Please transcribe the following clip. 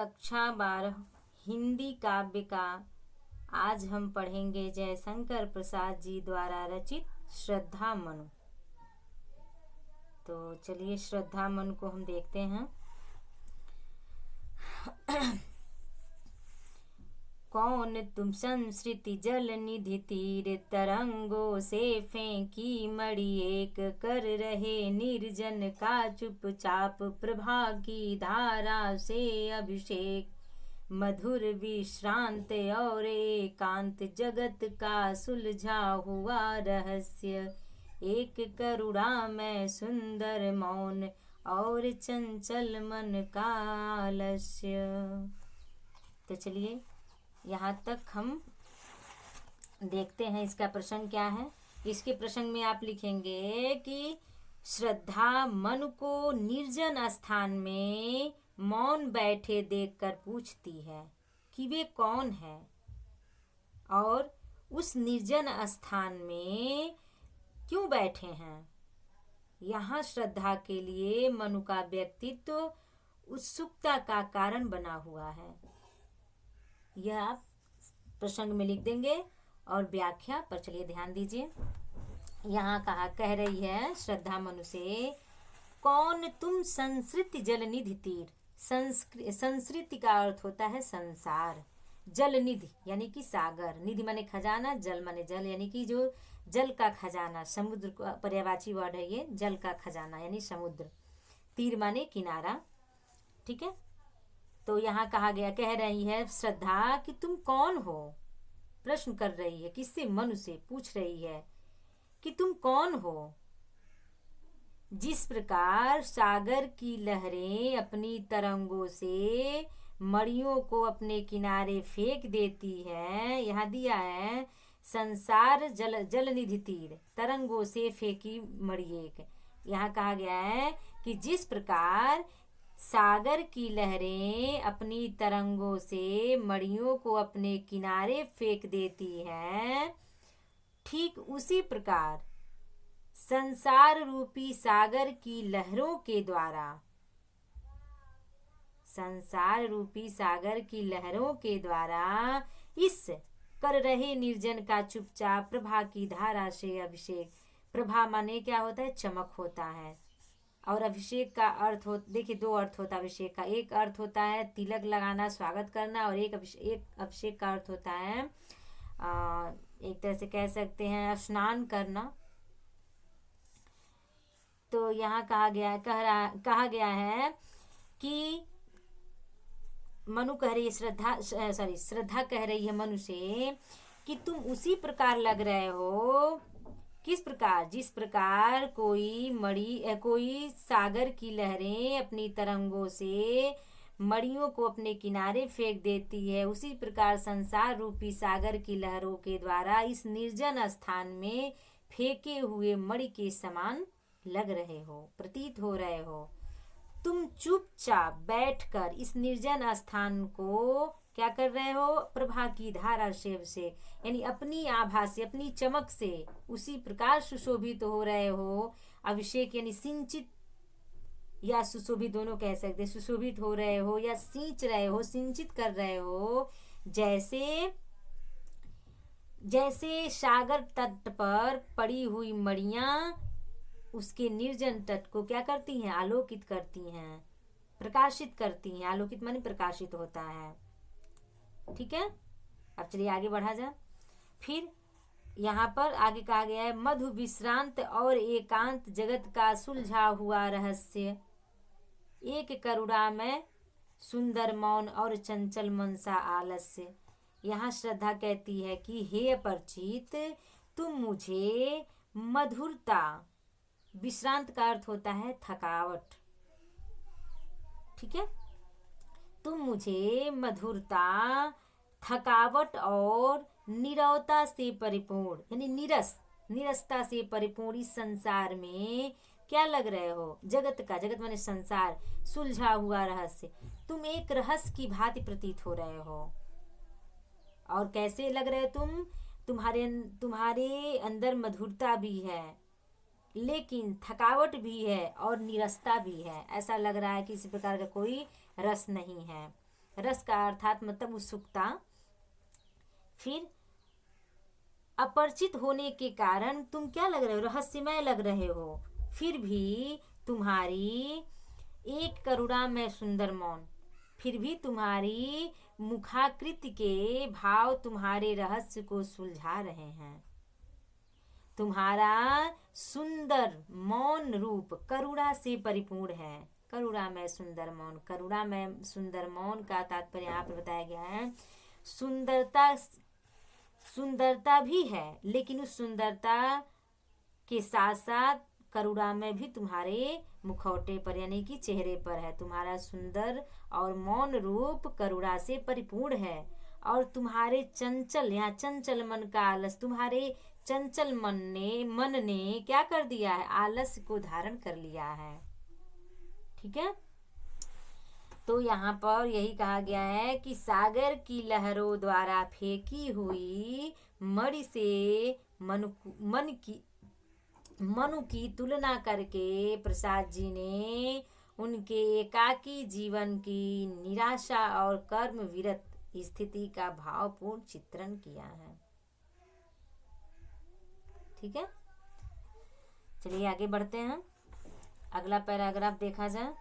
कक्षा 12 हिंदी काव्य का आज हम पढ़ेंगे जयशंकर प्रसाद जी द्वारा रचित श्रद्धा मनु। तो चलिए श्रद्धा मनु को हम देखते हैं। कौन तुम संस्कृति जल निधि तीर तरंगों से फेंकी मणि एक कर रहे निर्जन का चुपचाप प्रभा की धारा से अभिषेक मधुर विश्रांत और एकांत जगत का सुलझा हुआ रहस्य एक करुणा में सुंदर मौन और चंचल मन का आलस्य। तो चलिए यहाँ तक हम देखते हैं इसका प्रसंग क्या है। इसके प्रसंग में आप लिखेंगे कि श्रद्धा मनु को निर्जन स्थान में मौन बैठे देखकर पूछती है कि वे कौन है और उस निर्जन स्थान में क्यों बैठे हैं। यहाँ श्रद्धा के लिए मनु का व्यक्तित्व उत्सुकता का कारण बना हुआ है। यह आप प्रसंग में लिख देंगे और व्याख्या पर चलिए ध्यान दीजिए। यहाँ कह रही है श्रद्धा मनु से, कौन तुम संस्कृति जल निधि तीर। संस्कृति का अर्थ होता है संसार, जल निधि यानी कि सागर, निधि माने खजाना, जल माने जल यानी कि जो जल का खजाना, समुद्र का पर्यायवाची वर्ड है ये, जल का खजाना यानी समुद्र, तीर माने किनारा। ठीक है, तो यहाँ कह रही है श्रद्धा कि तुम कौन हो। प्रश्न कर रही है, किससे? मनु से पूछ रही है कि तुम कौन हो। जिस प्रकार सागर की लहरें अपनी तरंगों से मड़ियों को अपने किनारे फेंक देती है, यहाँ दिया है संसार जल निधि तीर तरंगों से फेंकी मड़ि एक। यहाँ कहा गया है कि जिस प्रकार सागर की लहरें अपनी तरंगों से मड़ियों को अपने किनारे फेंक देती हैं, ठीक उसी प्रकार संसार रूपी सागर की लहरों के द्वारा, संसार रूपी सागर की लहरों के द्वारा इस कर रहे निर्जन का चुपचाप प्रभा की धारा से अभिषेक। प्रभा माने क्या होता है? चमक होता है। और अभिषेक का अर्थ हो, देखिए दो अर्थ होता है अभिषेक का। एक अर्थ होता है तिलक लगाना, स्वागत करना, और एक अभिषेक का अर्थ होता है एक तरह से कह सकते हैं स्नान करना। तो यहाँ कहा गया है कि मनु कह रही है श्रद्धा कह रही है मनु से कि तुम उसी प्रकार लग रहे हो। किस प्रकार? जिस प्रकार कोई सागर की लहरें अपनी तरंगों से मड़ियों को अपने किनारे फेंक देती है, उसी प्रकार संसार रूपी सागर की लहरों के द्वारा इस निर्जन स्थान में फेंके हुए मणि के समान लग रहे हो, प्रतीत हो रहे हो। तुम चुपचाप बैठकर इस निर्जन स्थान को क्या कर रहे हो? प्रभा की धारा से यानी अपनी आभा से, अपनी चमक से उसी प्रकार सुशोभित हो रहे हो। अभिषेक यानी सिंचित या सुशोभित दोनों कह सकते, सुशोभित हो रहे हो या सींच रहे हो, सिंचित कर रहे हो, जैसे सागर तट पर पड़ी हुई मड़ियां उसके निर्जन तट को क्या करती हैं? आलोकित करती हैं, प्रकाशित करती हैं। आलोकित माने प्रकाशित होता है। ठीक है, अब चलिए आगे बढ़ा जा। फिर यहाँ पर आगे कहा गया है, मधु विश्रांत और एकांत जगत का सुलझा हुआ रहस्य एक करुणा में सुंदर मौन और चंचल मन सा आलस्य। यहाँ श्रद्धा कहती है कि हे परिचित, तुम मुझे मधुरता, विश्रांत का अर्थ होता है थकावट, ठीक है, तुम मुझे मधुरता, थकावट और नीरवता से परिपूर्ण यानी नीरसता से परिपूर्ण इस संसार में क्या लग रहे हो? जगत माने संसार, सुलझा हुआ रहस्य। तुम एक रहस्य की भांति प्रतीत हो रहे हो। और कैसे लग रहे हो तुम? तुम्हारे अंदर मधुरता भी है, लेकिन थकावट भी है और नीरसता भी है। ऐसा लग रहा है कि इसी प्रकार का कोई रस नहीं है। रस का अर्थात मतलब उत्सुकता। फिर अपरिचित होने के कारण तुम क्या लग रहे हो, रहस्यमय लग रहे हो। फिर भी तुम्हारी एक करुणा में सुंदर मौन, फिर भी तुम्हारी मुखाकृति के भाव तुम्हारे रहस्य को सुलझा रहे हैं। तुम्हारा सुंदर मौन रूप करुणा से परिपूर्ण है। करुणा में सुंदर मौन, करुणा में सुंदर मौन का तात्पर्य यहाँ पे बताया गया है। सुंदरता, सुंदरता भी है, लेकिन उस सुंदरता के साथ साथ करुणा में भी तुम्हारे मुखौटे पर यानी कि चेहरे पर है। तुम्हारा सुंदर और मौन रूप करुणा से परिपूर्ण है। और तुम्हारे चंचल, यहाँ चंचल मन का आलस, तुम्हारे चंचल मन ने क्या कर दिया है, आलस को धारण कर लिया है। ठीक है, तो यहाँ पर यही कहा गया है कि सागर की लहरों द्वारा फेंकी हुई मणि से मनु की तुलना करके प्रसाद जी ने उनके एकाकी जीवन की निराशा और कर्म विरत स्थिति का भावपूर्ण चित्रण किया है। ठीक है, चलिए आगे बढ़ते हैं। अगला पैराग्राफ देखा जाए।